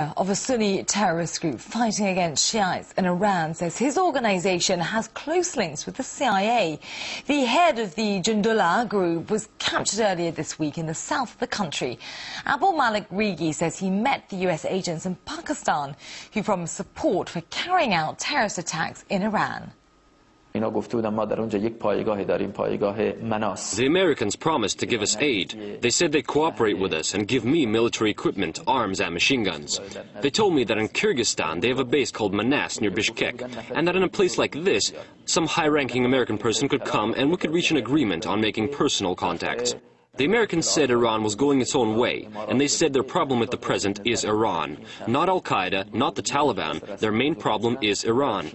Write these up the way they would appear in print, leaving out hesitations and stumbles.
Of a Sunni terrorist group fighting against Shiites in Iran says his organization has close links with the CIA. The head of the Jundullah group was captured earlier this week in the south of the country. Abu Malik Rigi says he met the US agents in Pakistan who promised support for carrying out terrorist attacks in Iran. The Americans promised to give us aid. They said they'd cooperate with us and give me military equipment, arms and machine guns. They told me that in Kyrgyzstan they have a base called Manas near Bishkek, and that in a place like this, some high-ranking American person could come and we could reach an agreement on making personal contacts. The Americans said Iran was going its own way, and they said their problem at the present is Iran. Not Al-Qaeda, not the Taliban, their main problem is Iran.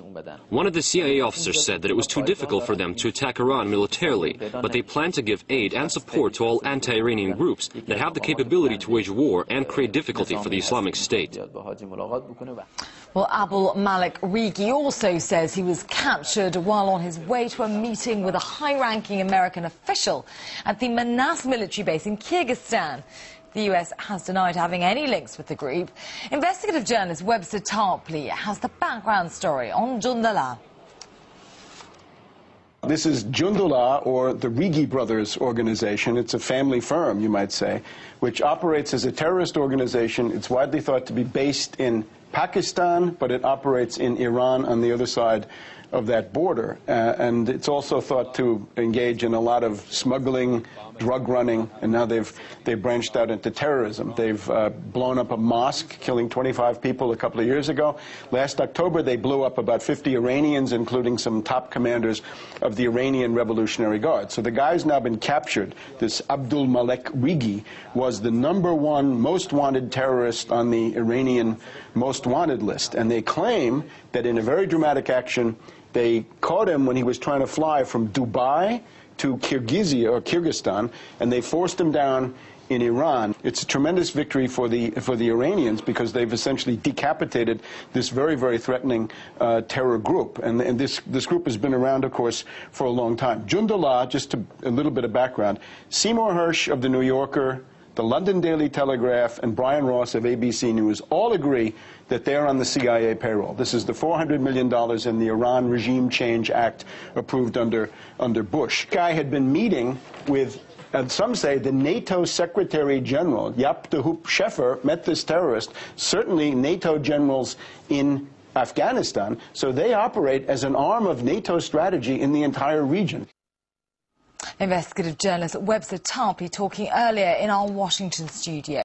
One of the CIA officers said that it was too difficult for them to attack Iran militarily, but they plan to give aid and support to all anti-Iranian groups that have the capability to wage war and create difficulty for the Islamic State. Well, Abu Malik Rigi also says he was captured while on his way to a meeting with a high-ranking American official at the Manas military base in Kyrgyzstan. The US has denied having any links with the group. Investigative journalist Webster Tarpley has the background story on Jundullah. This is Jundullah, or the Rigi brothers organization. It's a family firm, you might say, which operates as a terrorist organization. It's widely thought to be based in Pakistan, but it operates in Iran on the other side of that border. And it's also thought to engage in a lot of smuggling, drug running, and now they've branched out into terrorism. They've blown up a mosque, killing 25 people a couple of years ago. Last October, they blew up about 50 Iranians, including some top commanders of the Iranian Revolutionary Guard. So the guy's now been captured. This Abu Malik Rigi was the #1 most wanted terrorist on the Iranian most wanted list. And they claim that in a very dramatic action, they caught him when he was trying to fly from Dubai to Kyrgyzstan, and they forced him down in Iran. It's a tremendous victory for the Iranians, because they've essentially decapitated this very, very threatening terror group. And this group has been around, of course, for a long time. Jundullah, just a little bit of background, Seymour Hersh of The New Yorker, the London Daily Telegraph, and Brian Ross of ABC News all agree that they're on the CIA payroll. This is the $400 million in the Iran Regime Change Act approved under Bush. The guy had been meeting with, and some say, the NATO Secretary General, Jaap de Hoop Scheffer, met this terrorist, certainly NATO generals in Afghanistan, so they operate as an arm of NATO strategy in the entire region. Investigative journalist Webster Tarpley talking earlier in our Washington studio.